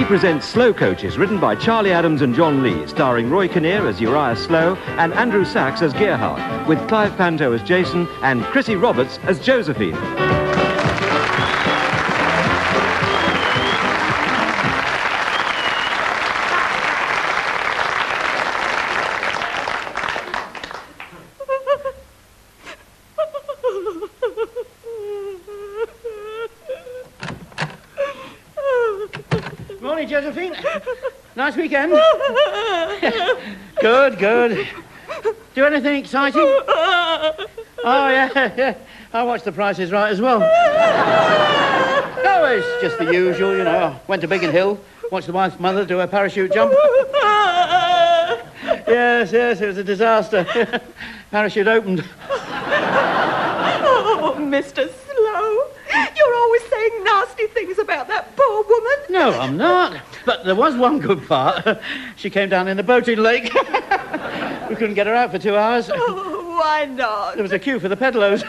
presents Slow Coaches, written by Charlie Adams and John Lee, starring Roy Kinnear as Uriah Slow and Andrew Sachs as Gerhardt, with Clive Panto as Jason and Chrissy Roberts as Josephine. Morning, Josephine. Nice weekend. Good, good. Do anything exciting? Oh, yeah. I watched The Price is Right as well. Oh, it's just the usual, you know. Went to Biggin Hill, watched the wife's mother do her parachute jump. Yes, it was a disaster. Parachute opened. Oh, Mr. Slow, you're always saying nasty things about that poor woman. No, I'm not. But there was one good part. She came down in the boating lake. We couldn't get her out for 2 hours. Oh, why not? There was a queue for the pedalos.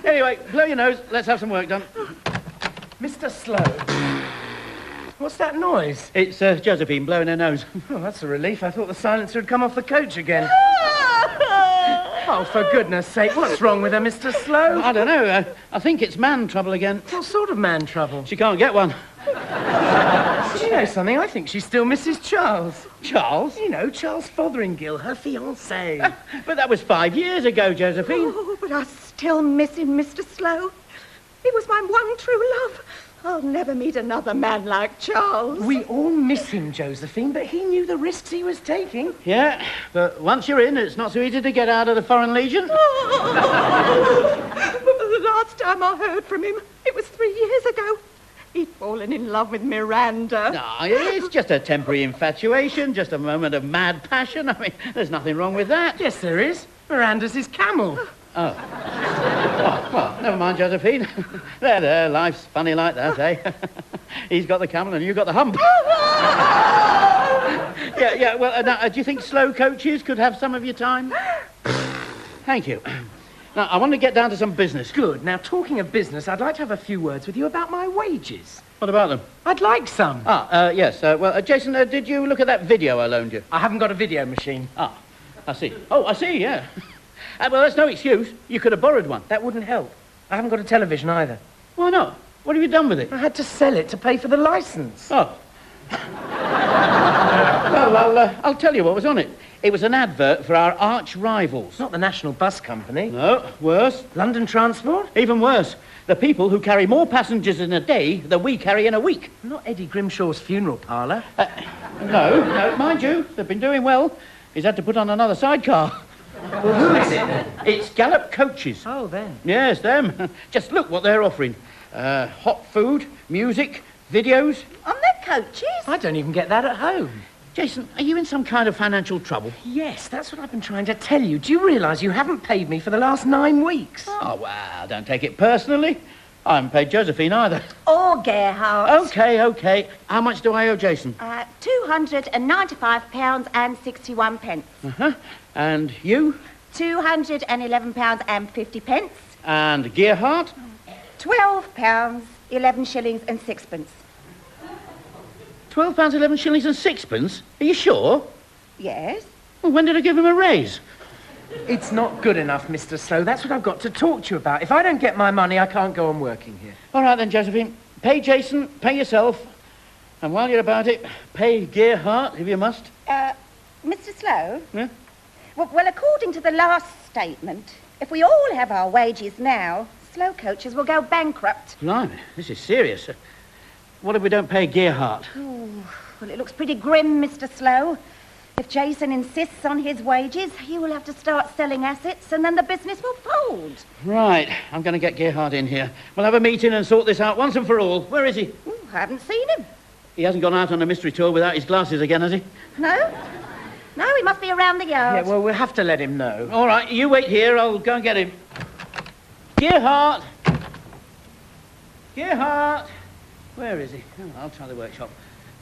Anyway, blow your nose. Let's have some work done. Mr. Slow, what's that noise? It's Josephine blowing her nose. Oh, that's a relief. I thought the silencer had come off the coach again. Oh, for goodness sake, what's wrong with her, Mr. Slow? I don't know. I think it's man trouble again. What sort of man trouble? She can't get one. Do you know something? I think she's still Mrs. Charles. Charles? You know, Charles Fotheringill, her fiancé. But that was 5 years ago, Josephine. Oh, but I still miss him, Mr. Slow. He was my one true love. I'll never meet another man like Charles. We all miss him, Josephine, but he knew the risks he was taking. Yeah, but once you're in, it's not so easy to get out of the Foreign Legion. The last time I heard from him, it was 3 years ago. He'd fallen in love with Miranda. No, it's just a temporary infatuation, just a moment of mad passion. I mean, there's nothing wrong with that. Yes, there is. Miranda's his camel. Oh, well, never mind, Josephine. There, life's funny like that, eh? He's got the camel and you got the hump. Yeah, well, now, do you think slow coaches could have some of your time? Thank you. Now, I want to get down to some business. Good. Now, talking of business, I'd like to have a few words with you about my wages. What about them? I'd like some. Yes. Well, Jason, did you look at that video I loaned you? I haven't got a video machine. Ah, I see. Oh, I see, yeah. Well, that's no excuse. You could have borrowed one. That wouldn't help. I haven't got a television either. Why not? What have you done with it? I had to sell it to pay for the license. Oh. Well, I'll tell you what was on it. It was an advert for our arch rivals. Not the National Bus Company. No, worse. London Transport? Even worse. The people who carry more passengers in a day than we carry in a week. Not Eddie Grimshaw's funeral parlour. No, mind you, they've been doing well. He's had to put on another sidecar. Well, who is it then? It's Gallop Coaches. Oh, then. Yes, them. Just look what they're offering. Hot food, music, videos. On their coaches? I don't even get that at home. Jason, are you in some kind of financial trouble? Yes, that's what I've been trying to tell you. Do you realise you haven't paid me for the last 9 weeks? Oh, well, don't take it personally. I haven't paid Josephine either. Or Gerhardt. OK. How much do I owe Jason? £295.61. Uh-huh. And you? £211.50. And Gerhardt? £12, 11 shillings and sixpence. £12, 11 shillings and sixpence? Are you sure? Yes. Well, when did I give him a raise? It's not good enough, Mr. Slow. That's what I've got to talk to you about. If I don't get my money, I can't go on working here. All right, then, Josephine. Pay Jason, pay yourself. And while you're about it, pay Gerhardt, if you must. Mr. Slow? Yeah? Well, according to the last statement, if we all have our wages now, slow coaches will go bankrupt. Blimey, this is serious. What if we don't pay Gerhardt? Oh, well, it looks pretty grim, Mr. Slow. If Jason insists on his wages, he will have to start selling assets, and then the business will fold. Right, I'm going to get Gerhardt in here. We'll have a meeting and sort this out once and for all. Where is he? Ooh, I haven't seen him. He hasn't gone out on a mystery tour without his glasses again, has he? No, he must be around the yard. Yeah, well, we'll have to let him know. All right, you wait here. I'll go and get him. Gerhardt! Gerhardt! Where is he? Oh, I'll try the workshop.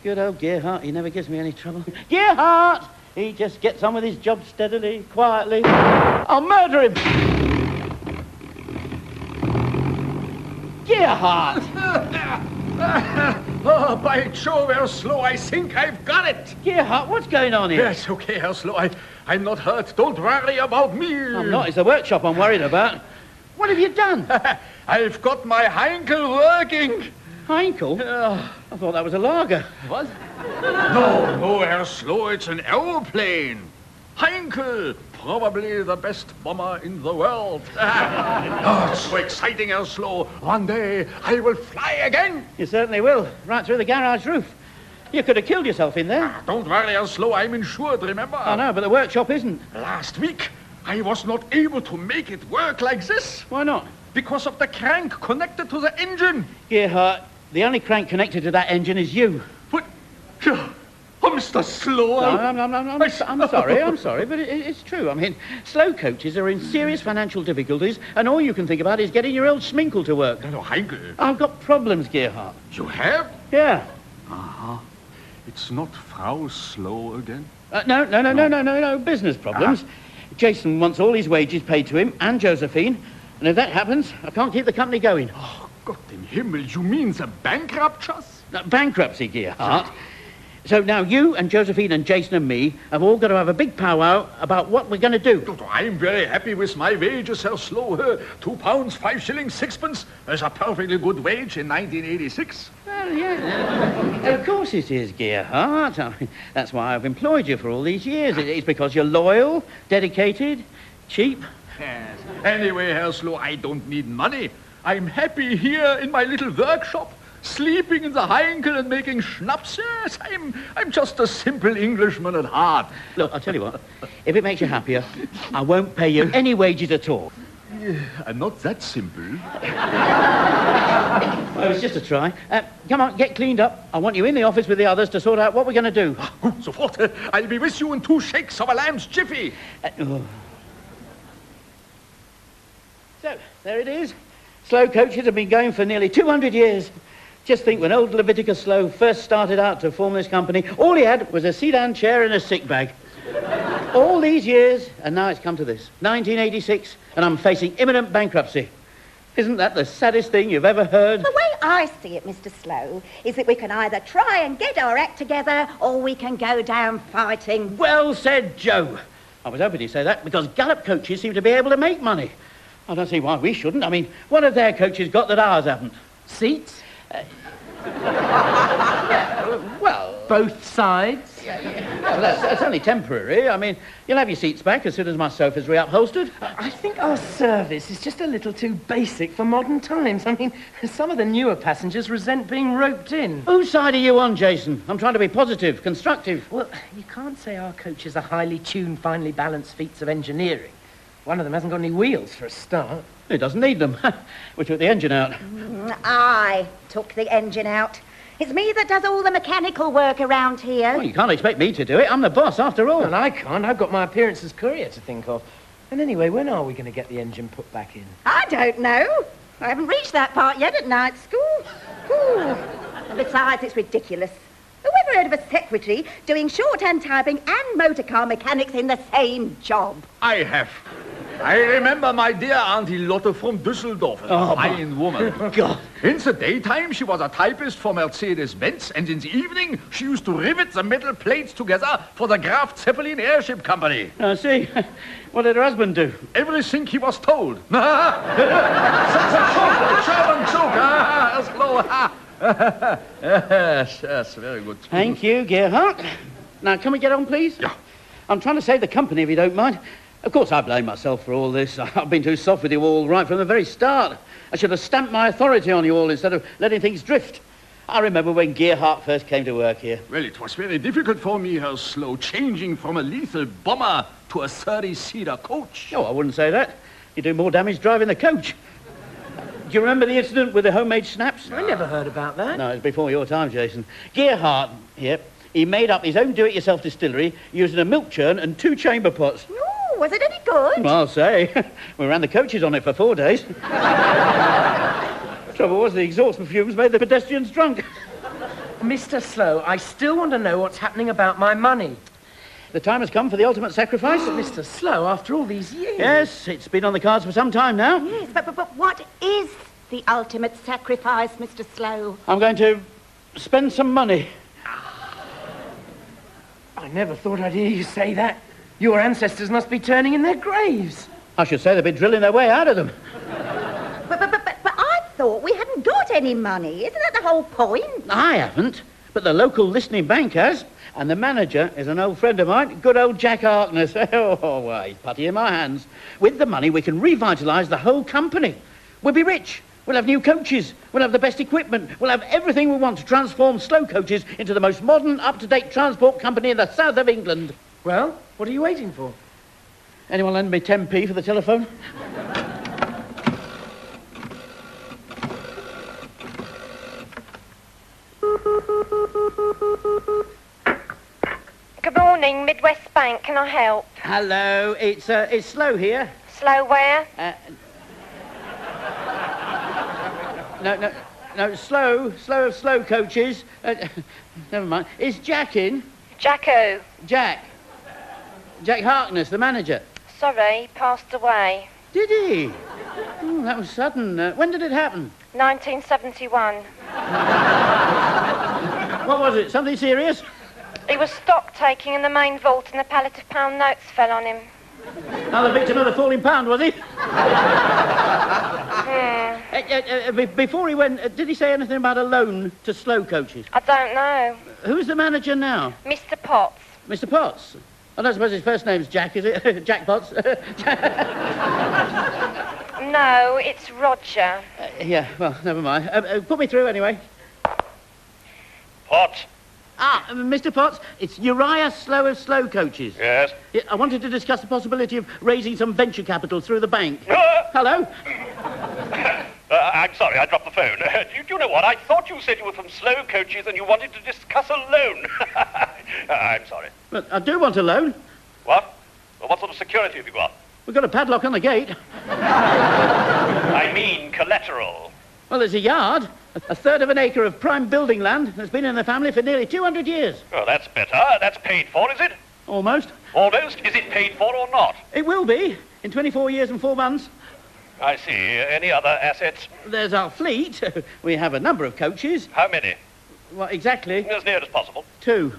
Good old Gerhardt, he never gives me any trouble. Gerhardt! He just gets on with his job steadily, quietly. I'll murder him! Gerhardt! Oh, by Jove, Herr Slow, I think I've got it. Gerhardt, what's going on here? Yes, okay, Herr Slow, I'm not hurt. Don't worry about me. I'm not. It's the workshop I'm worried about. What have you done? I've got my Heinkel working. Heinkel? I thought that was a lager. What? No, Herr Slow, it's an aeroplane. Heinkel, probably the best bomber in the world. Oh, it's so exciting, Herr Slow. One day I will fly again. You certainly will. Right through the garage roof. You could have killed yourself in there. Don't worry, Herr Slow, I'm insured, remember? I know, but the workshop isn't. Last week, I was not able to make it work like this. Why not? Because of the crank connected to the engine. Gerhardt, the only crank connected to that engine is you. But, oh, Mr. Slow. I'm sorry, but it's true. I mean, slow coaches are in serious financial difficulties, and all you can think about is getting your old Schminkel to work. No, Heinkel. I've got problems, Gerhardt. You have? Yeah. Uh-huh. It's not Frau Slow again? No. Business problems. Jason wants all his wages paid to him and Josephine, and if that happens, I can't keep the company going. Oh, Gott im Himmel, you mean the bankruptcies? Bankruptcy, Gerhardt. So now you and Josephine and Jason and me have all got to have a big powwow about what we're going to do. I'm very happy with my wages, Herr Slow. £2, 5 shillings, 6pence. That's a perfectly good wage in 1986. Well, yeah. Of course it is, Gerhardt. I mean, that's why I've employed you for all these years. It's because you're loyal, dedicated, cheap. Yes. Anyway, Herr Slow, I don't need money. I'm happy here in my little workshop. Sleeping in the Heinkel and making schnapps. Yes, I'm just a simple Englishman at heart. Look, I'll tell you what. If it makes you happier, I won't pay you any wages at all. I'm not that simple. Well, it's just a try. Come on, get cleaned up. I want you in the office with the others to sort out what we're going to do. Sofort. I'll be with you in 2 shakes of a lamb's jiffy. So, there it is. Slow coaches have been going for nearly 200 years. Just think, when old Leviticus Slow first started out to form this company, all he had was a sedan chair and a sick bag. All these years, and now it's come to this. 1986, and I'm facing imminent bankruptcy. Isn't that the saddest thing you've ever heard? The way I see it, Mr. Slow, is that we can either try and get our act together, or we can go down fighting. Well said, Joe. I was hoping you'd say that, because Gallup coaches seem to be able to make money. I don't see why we shouldn't. I mean, what have their coaches got that ours haven't? Seats? Well... Both sides? Well, that's only temporary. I mean, you'll have your seats back as soon as my sofa's reupholstered. I think our service is just a little too basic for modern times. I mean, some of the newer passengers resent being roped in. Whose side are you on, Jason? I'm trying to be positive, constructive. Well, you can't say our coaches are highly tuned, finely balanced feats of engineering. One of them hasn't got any wheels, for a start. It doesn't need them. We took the engine out. I took the engine out. It's me that does all the mechanical work around here. Well, you can't expect me to do it. I'm the boss, after all. And I can't. I've got my appearance as courier to think of. And anyway, when are we going to get the engine put back in? I don't know. I haven't reached that part yet at night school. Ooh. And besides, it's ridiculous. Who ever heard of a secretary doing shorthand typing and motor car mechanics in the same job? I have. I remember my dear Auntie Lotte from Düsseldorf, a fine woman. God. In the daytime, she was a typist for Mercedes-Benz, and in the evening, she used to rivet the metal plates together for the Graf Zeppelin Airship Company. I see. What did her husband do? Everything he was told. That's a German joke. That's low. Yes, very good. Thank you, Gerhardt. Now, can we get on, please? Yeah. I'm trying to save the company, if you don't mind. Of course, I blame myself for all this. I've been too soft with you all right from the very start. I should have stamped my authority on you all instead of letting things drift. I remember when Gerhardt first came to work here. Well, it was very difficult for me, Herr Slow, changing from a lethal bomber to a 30-seater coach. Oh, I wouldn't say that. You do more damage driving the coach. Do you remember the incident with the homemade schnapps? I never heard about that. No, it's before your time, Jason. Gerhardt, here, he made up his own do-it-yourself distillery using a milk churn and 2 chamber pots. Ooh, was it any good? Well, I'll say. We ran the coaches on it for 4 days. Trouble was, the exhaust fumes made the pedestrians drunk. Mr. Slow, I still want to know what's happening about my money. The time has come for the ultimate sacrifice. But Mr. Slow, after all these years... Yes, it's been on the cards for some time now. Yes, but what is the ultimate sacrifice, Mr. Slow? I'm going to spend some money. I never thought I'd hear you say that. Your ancestors must be turning in their graves. I should say they've been drilling their way out of them. But I thought we hadn't got any money. Isn't that the whole point? I haven't, but the local listening bank has. And the manager is an old friend of mine, good old Jack Harkness. Oh, well, he's putty in my hands. With the money, we can revitalise the whole company. We'll be rich. We'll have new coaches. We'll have the best equipment. We'll have everything we want to transform Slow Coaches into the most modern, up-to-date transport company in the south of England. Well, what are you waiting for? Anyone lend me 10p for the telephone? Good morning, Midwest Bank. Can I help? Hello, it's Slow here. Slow where? No, Slow of Slow Coaches. Never mind. Is Jack in? Jack who? Jack Harkness, the manager. Sorry, he passed away. Did he? Oh, that was sudden. When did it happen? 1971. What was it? Something serious? He was stock taking in the main vault and a pallet of pound notes fell on him. Another victim of the falling pound, was he? Before he went, did he say anything about a loan to Slow Coaches? I don't know. Who's the manager now? Mr. Potts. Mr. Potts? I don't suppose his first name's Jack, is it? Jack Potts? No, it's Roger. Yeah, well, never mind. Put me through anyway. Potts? Mr. Potts, it's Uriah Slow of Slow Coaches. Yes? Yeah, I wanted to discuss the possibility of raising some venture capital through the bank. Hello? I'm sorry, I dropped the phone. Do you know what? I thought you said you were from Slow Coaches and you wanted to discuss a loan. I'm sorry. But I do want a loan. What? Well, what sort of security have you got? We've got a padlock on the gate. I mean collateral. Well, there's a yard, a third of an acre of prime building land that's been in the family for nearly 200 years. Oh, that's better. That's paid for, is it? Almost. Almost? Is it paid for or not? It will be, in 24 years and 4 months. I see. Any other assets? There's our fleet. We have a number of coaches. How many? Well, exactly. As near as possible. 2. 2?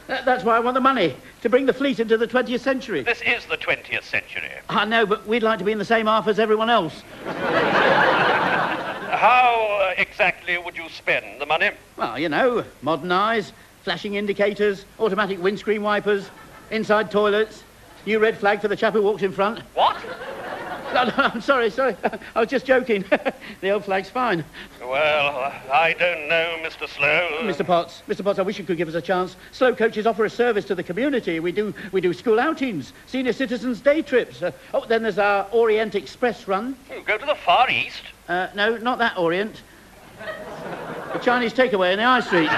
That's why I want the money, to bring the fleet into the 20th century. This is the 20th century. I know, but we'd like to be in the same half as everyone else. How exactly would you spend the money? Well, you know, modernise, flashing indicators, automatic windscreen wipers, inside toilets, new red flag for the chap who walks in front. What? No, I'm sorry. I was just joking. The old flag's fine. Well, I don't know, Mr. Slow. Mr. Potts, I wish you could give us a chance. Slow Coaches offer a service to the community. We do school outings, senior citizens' day trips. Then there's our Orient Express run. You go to the Far East? No, not that Orient. The Chinese takeaway in the High Street.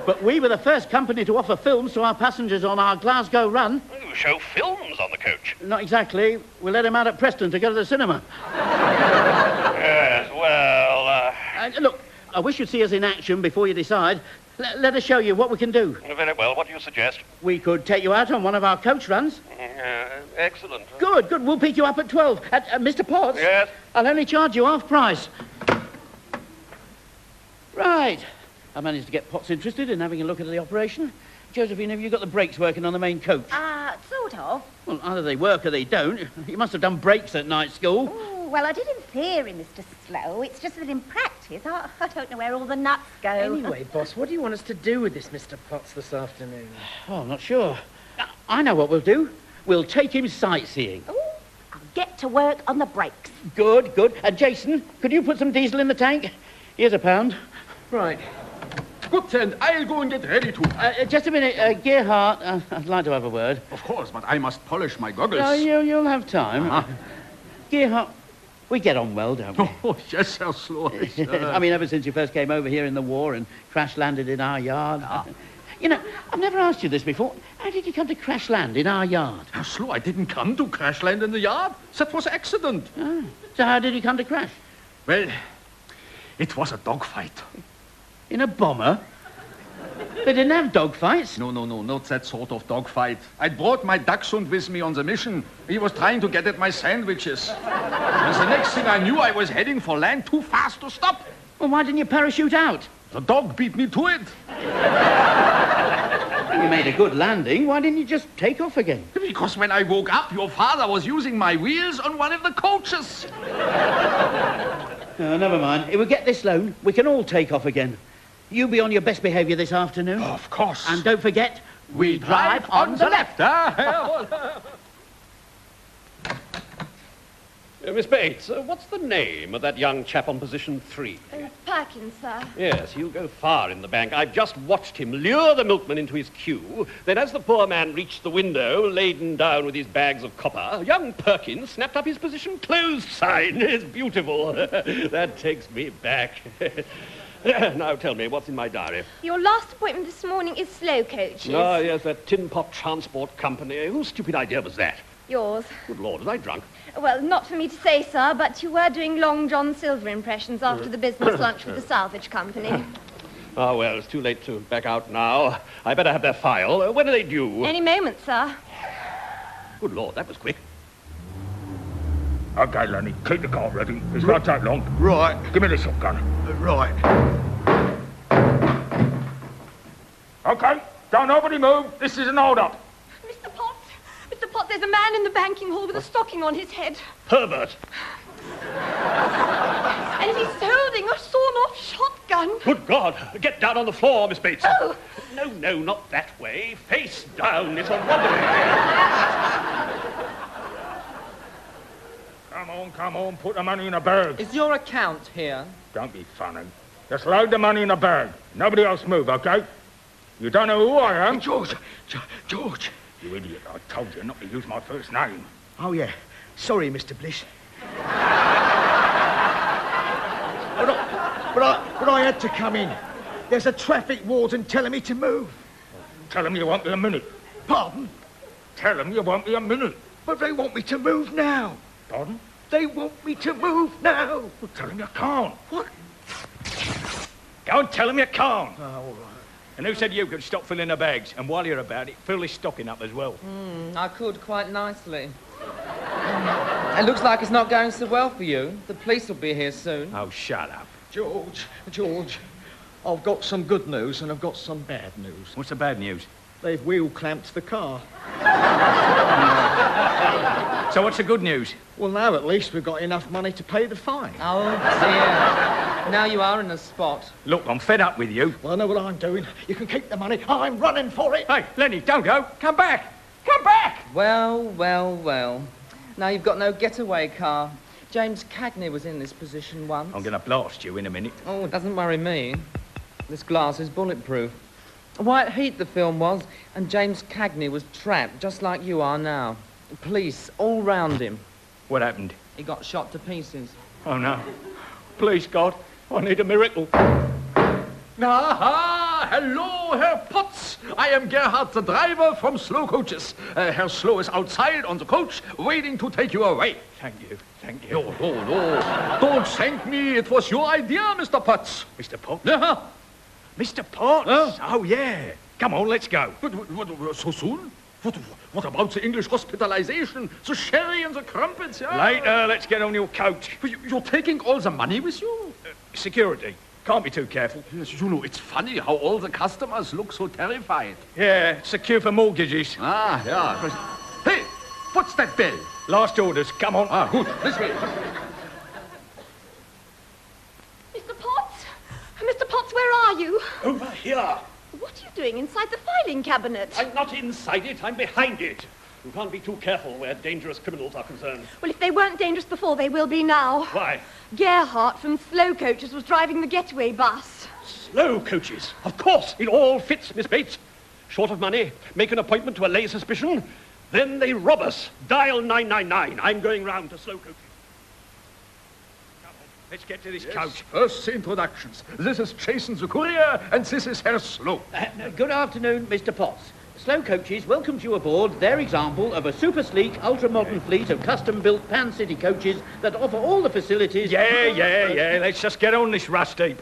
But we were the first company to offer films to our passengers on our Glasgow run. You show films on the coach? Not exactly. We let them out at Preston to go to the cinema. Yes, well... Look, I wish you'd see us in action before you decide. Let us show you what we can do. Very well. What do you suggest? We could take you out on one of our coach runs. Excellent. Good. We'll pick you up at 12. Mr. Potts? Yes? I'll only charge you half price. Right. I managed to get Potts interested in having a look at the operation. Josephine, have you got the brakes working on the main coach? Sort of. Well, either they work or they don't. You must have done brakes at night school. Ooh, well, I did in theory, Mr. Slow. It's just that in practice, I don't know where all the nuts go. Anyway, boss, what do you want us to do with this Mr. Potts this afternoon? Oh, I'm not sure. I know what we'll do. We'll take him sightseeing. Ooh, I'll get to work on the brakes. Good. And Jason, could you put some diesel in the tank? Here's £1. Right. Good, and I'll go and get ready to. Just a minute, Gerhardt, I'd like to have a word. Of course, but I must polish my goggles. No, you'll have time. Gerhardt, we get on well, don't we? Oh, yes, Herr Slow. I mean, ever since you first came over here in the war and crash-landed in our yard. You know, I've never asked you this before. How did you come to crash-land in our yard? Herr Slow, I didn't come to crash land in the yard. That was accident. Oh. So how did you come to crash? Well, it was a dogfight. In a bomber? They didn't have dog fights. No, not that sort of dogfight. I brought my dachshund with me on the mission. He was trying to get at my sandwiches. And the next thing I knew, I was heading for land too fast to stop. Well, why didn't you parachute out? The dog beat me to it. You made a good landing. Why didn't you just take off again? Because when I woke up, your father was using my wheels on one of the coaches. No, never mind. If we get this loan, we can all take off again. You be on your best behaviour this afternoon. Of course. And don't forget, we drive on the left. Miss Bates, what's the name of that young chap on position 3? Perkins, sir. Yes, he'll go far in the bank. I've just watched him lure the milkman into his queue. Then as the poor man reached the window, laden down with his bags of copper, young Perkins snapped up his position closed sign. It's beautiful. That takes me back. Now tell me, what's in my diary? Your last appointment this morning is Slow Coaches. Ah, yes, that Tin Pot Transport Company. Whose stupid idea was that? Yours. Good Lord, was I drunk? Well, not for me to say, sir, but you were doing Long John Silver impressions after the business lunch with the salvage company. Ah, well, it's too late to back out now. I better have their file. When are they due? Any moment, sir. Good Lord, that was quick. Okay, Lenny, keep the car ready. It's not that long. Right. Give me the shotgun. Right. Okay, don't nobody move. This is an hold-up. Mr. Potts, there's a man in the banking hall with a stocking on his head. Herbert! And he's holding a sawn-off shotgun. Good God! Get down on the floor, Miss Bates. Oh! No, not that way. Face down. It's a robbery. Come on, put the money in a bag. Is your account here? Don't be funny. Just load the money in a bag. Nobody else move, okay? You don't know who I am? George. You idiot, I told you not to use my first name. Oh, yeah. Sorry, Mr. Bliss. But I had to come in. There's a traffic warden telling me to move. Tell him you won't be a minute. Pardon? Tell him you won't be a minute. But they want me to move now. Pardon? They want me to move now. Well, tell him you can't. What? Go and tell him you can't. Oh, all right. And who said you could stop filling the bags? And while you're about it, fill this stocking up as well. I could quite nicely. It looks like it's not going so well for you. The police will be here soon. Oh, shut up. George, I've got some good news and I've got some bad news. What's the bad news? They've wheel clamped the car. So what's the good news? Well, now at least we've got enough money to pay the fine. Oh, dear. Now you are in a spot. Look, I'm fed up with you. Well, I know what I'm doing. You can keep the money. I'm running for it. Hey, Lenny, don't go. Come back. Come back! Well. Now you've got no getaway car. James Cagney was in this position once. I'm going to blast you in a minute. Oh, it doesn't worry me. This glass is bulletproof. White Heat the film was, and James Cagney was trapped just like you are now. Police all round him. What happened? He got shot to pieces. Oh, no. Please, God, I need a miracle. Aha! Hello, Herr Potts. I am Gerhard, the driver from Slow Coaches. Herr Slow is outside on the coach, waiting to take you away. Thank you. No. Don't thank me. It was your idea, Mr. Potts. Mr. Potts? Yeah. Mr. Potts? Oh, yeah. Come on, let's go. What, so soon? What about the English hospitalization, the sherry and the crumpets? Yeah? Later, let's get on your coach. But you're taking all the money with you? Security. Can't be too careful. Yes, you know, it's funny how all the customers look so terrified. Yeah, secure for mortgages. Ah, yeah. Hey, what's that bell? Last orders. Come on. Ah, good. This way. Mr. Potts? Mr. Potts, where are you? Over here. What are you doing inside the filing cabinet? I'm not inside it, I'm behind it. You can't be too careful where dangerous criminals are concerned. Well, if they weren't dangerous before, they will be now. Why? Gerhardt from Slow Coaches was driving the getaway bus. Slow Coaches. Of course, it all fits, Miss Bates. Short of money, make an appointment to allay suspicion, then they rob us. Dial 999. I'm going round to Slow Coaches. Let's get to this coach. First introductions. This is Jason the courier, and this is Herr Slow. Good afternoon, Mr. Potts. Slow Coaches welcomes you aboard their example of a super sleek, ultra-modern fleet of custom-built Pan City coaches that offer all the facilities... Yeah. Let's just get on this rust heap.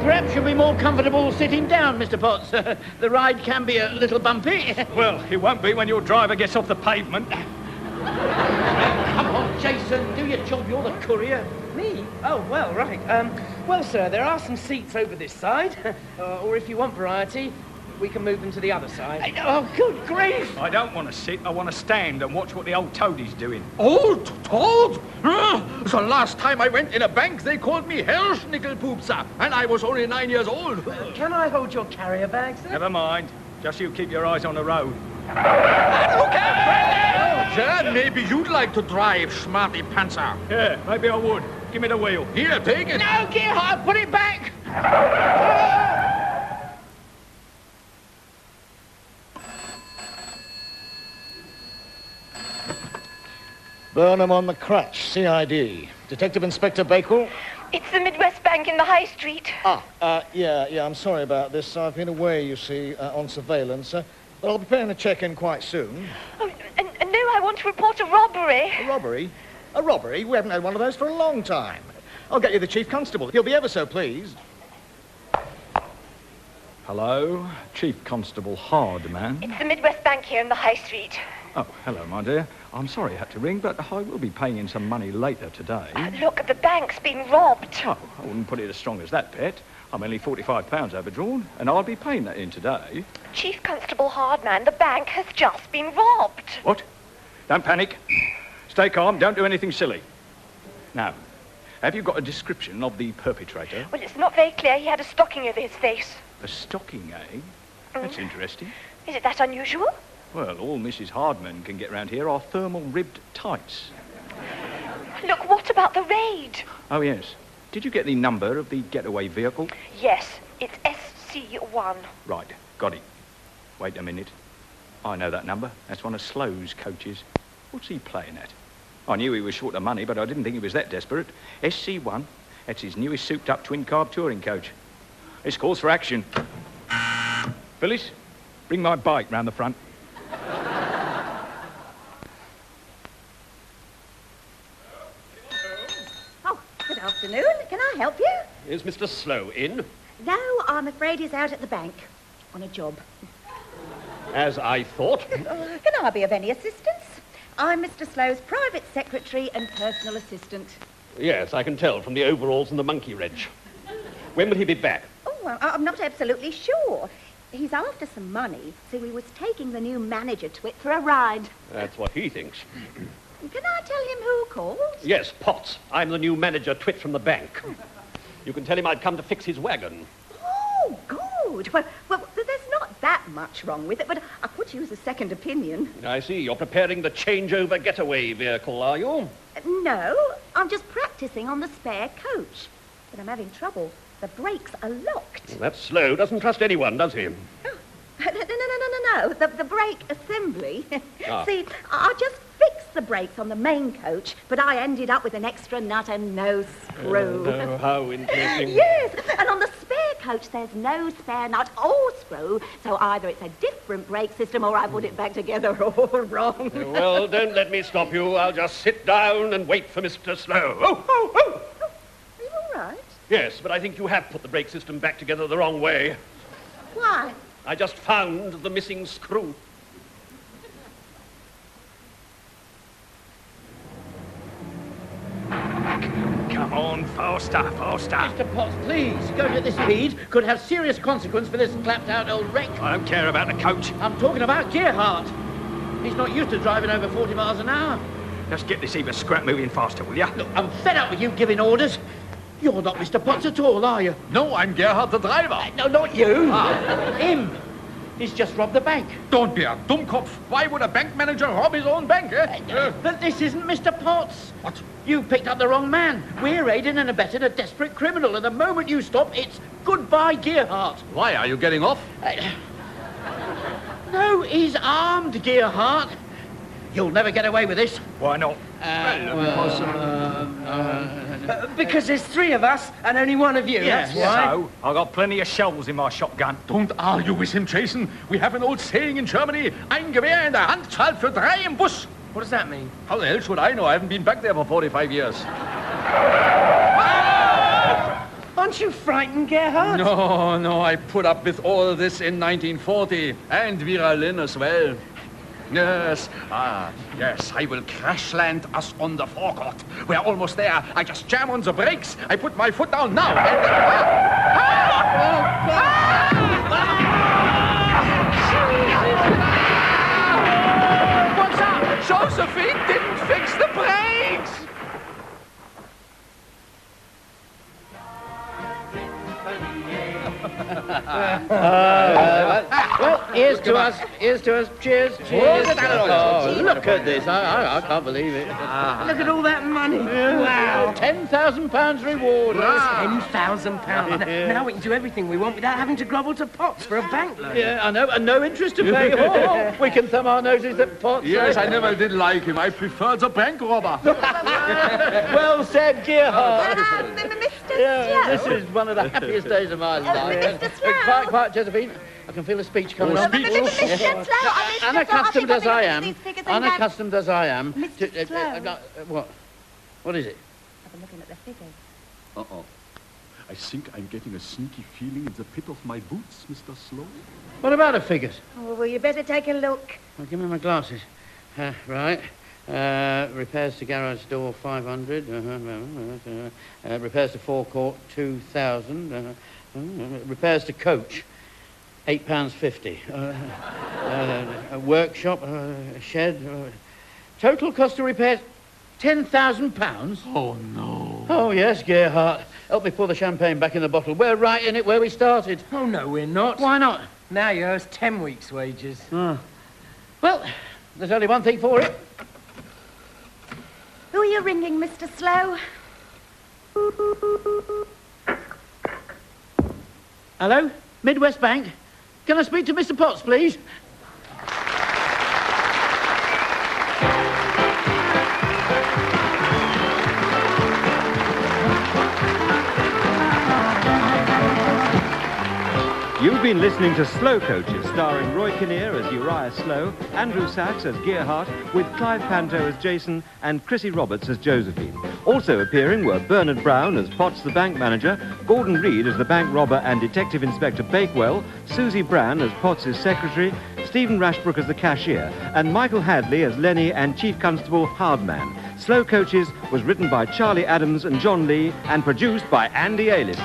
Perhaps you'll be more comfortable sitting down, Mr. Potts. The ride can be a little bumpy. Well, it won't be when your driver gets off the pavement. Come on, Jason, do your job. You're the courier. Me? Oh, well, right. Well, sir, there are some seats over this side. Or if you want variety, we can move them to the other side. Oh, good grief! I don't want to sit. I want to stand and watch what the old toadie's doing. Old toad? The last time I went in a bank, they called me Herrschnickelpupser, and I was only 9 years old. Can I hold your carrier bag, sir? Never mind. Just you keep your eyes on the road. Jan, maybe you'd like to drive, smarty pantser. Yeah, maybe I would. Give me the wheel. Here, take it. No, Gerhard, put it back! Burnham on the crutch, CID. Detective Inspector Bakewell? It's the Midwest Bank in the High Street. Yeah, I'm sorry about this. I've been away, you see, on surveillance. But I'll be paying a check-in quite soon. Oh, and no, I want to report a robbery. A robbery? A robbery? We haven't had one of those for a long time. I'll get you the Chief Constable. He'll be ever so pleased. Hello, Chief Constable Hardman. It's the Midwest Bank here in the High Street. Oh, hello, my dear. I'm sorry I had to ring, but I will be paying in some money later today. Look, the bank's been robbed. Oh, I wouldn't put it as strong as that, pet. I'm only £45 overdrawn, and I'll be paying that in today. Chief Constable Hardman, the bank has just been robbed. What? Don't panic. Stay calm. Don't do anything silly. Now, have you got a description of the perpetrator? Well, it's not very clear. He had a stocking over his face. A stocking, eh? That's interesting. Is it that unusual? Well, all Mrs. Hardman can get round here are thermal ribbed tights. Look, what about the raid? Oh, yes. Did you get the number of the getaway vehicle? Yes, it's SC1. Right, got it. Wait a minute. I know that number. That's one of Slow's coaches. What's he playing at? I knew he was short of money, but I didn't think he was that desperate. SC1, that's his newest souped-up twin-carb touring coach. This calls for action. Phyllis, bring my bike round the front. Oh, good afternoon. Can I help you? Is Mr. Slow in? No, I'm afraid he's out at the bank on a job. As I thought. Can I be of any assistance? I'm Mr. Slow's private secretary and personal assistant. Yes, I can tell from the overalls and the monkey wrench. When will he be back? Oh, well, I'm not absolutely sure. He's after some money, so he was taking the new manager Twit for a ride. That's what he thinks. Can I tell him who called? Yes, Potts. I'm the new manager Twit from the bank. You can tell him I'd come to fix his wagon. Oh, good. Well, there's not that much wrong with it, but I could use a second opinion. I see. You're preparing the changeover getaway vehicle, are you? No, I'm just practicing on the spare coach. But I'm having trouble. The brakes are locked. That Slow doesn't trust anyone, does he? No. The brake assembly. Ah. See, I just fixed the brakes on the main coach, but I ended up with an extra nut and no screw. Oh, how interesting. Yes, and on the spare coach there's no spare nut or screw, so either it's a different brake system or I put it back together all wrong. Well, don't let me stop you. I'll just sit down and wait for Mr. Slow. Oh! Are you all right? Yes, but I think you have put the brake system back together the wrong way. Why? I just found the missing screw. Come on, faster. Mr. Potts, please, going at this speed could have serious consequence for this clapped-out old wreck. I don't care about the coach. I'm talking about Gerhardt. He's not used to driving over 40 miles an hour. Just get this heap of scrap moving faster, will ya? Look, I'm fed up with you giving orders. You're not Mr. Potts at all, are you? No, I'm Gerhard the driver. No, not you. Him. He's just robbed the bank. Don't be a Dummkopf. Why would a bank manager rob his own bank, eh? But this isn't Mr. Potts. What? You picked up the wrong man. We're aiding and abetting a desperate criminal, and the moment you stop, it's goodbye, Gerhardt. Why, are you getting off? No, he's armed, Gerhardt. You'll never get away with this. Why not? Because there's three of us and only one of you. Yes. That's why. So, I've got plenty of shells in my shotgun. Don't argue with him, Jason. We have an old saying in Germany, ein Gewehr in der Hand zahlt für 3 im Bus. What does that mean? How the hell should I know? I haven't been back there for 45 years. Aren't you frightened, Gerhard? No, I put up with all this in 1940, and Vera Lynn as well. Yes, yes, I will crash land us on the forecourt. We're almost there. I just jam on the brakes. I put my foot down now. What's up? Josephine didn't fix the brakes! Well, here's to us. Here's to us. Cheers. Cheers. Oh, look at this. I can't believe it. Look at all that money. Wow. £10,000 reward. £10,000. Now we can do everything we want without having to grovel to Potts for a bank loan. Yeah, I know, and no interest to pay. Oh, we can thumb our noses at Potts. Yes, I never did like him. I preferred the bank robber. Well said, Gerhard. Mr. Yeah, Slow. this is one of the happiest days of my life. Mr. Slow. Quiet, Josephine. I can feel a speech coming on. Mr. Slow, Unaccustomed as I am. These figures ain't Unaccustomed as I am. Mr. Slow. What? What is it? I've been looking at the figures. Uh-oh. I think I'm getting a sneaky feeling in the pit of my boots, Mr. Slow. What about the figures? Oh, well, you better take a look. Well, give me my glasses. Right. Repairs to garage door, 500. Repairs to forecourt, 2,000. Repairs to coach, £8.50. A workshop, a shed. Total cost of repairs, £10,000. Oh, no. Oh, yes, Gerhard. Help me pour the champagne back in the bottle. We're right in it where we started. Oh, no, we're not. Why not? Now you owe us 10 weeks' wages. Oh. Well, there's only one thing for it. Who are you ringing, Mr. Slow? Hello? Midwest Bank? Can I speak to Mr. Potts, please? You've been listening to Slow Coaches, starring Roy Kinnear as Uriah Slow, Andrew Sachs as Gerhardt, with Clive Panto as Jason and Chrissy Roberts as Josephine. Also appearing were Bernard Brown as Potts the bank manager, Gordon Reed as the bank robber and Detective Inspector Bakewell, Susie Bran as Potts' secretary, Stephen Rashbrook as the cashier, and Michael Hadley as Lenny and Chief Constable Hardman. Slow Coaches was written by Charlie Adams and John Lee and produced by Andy Aliff.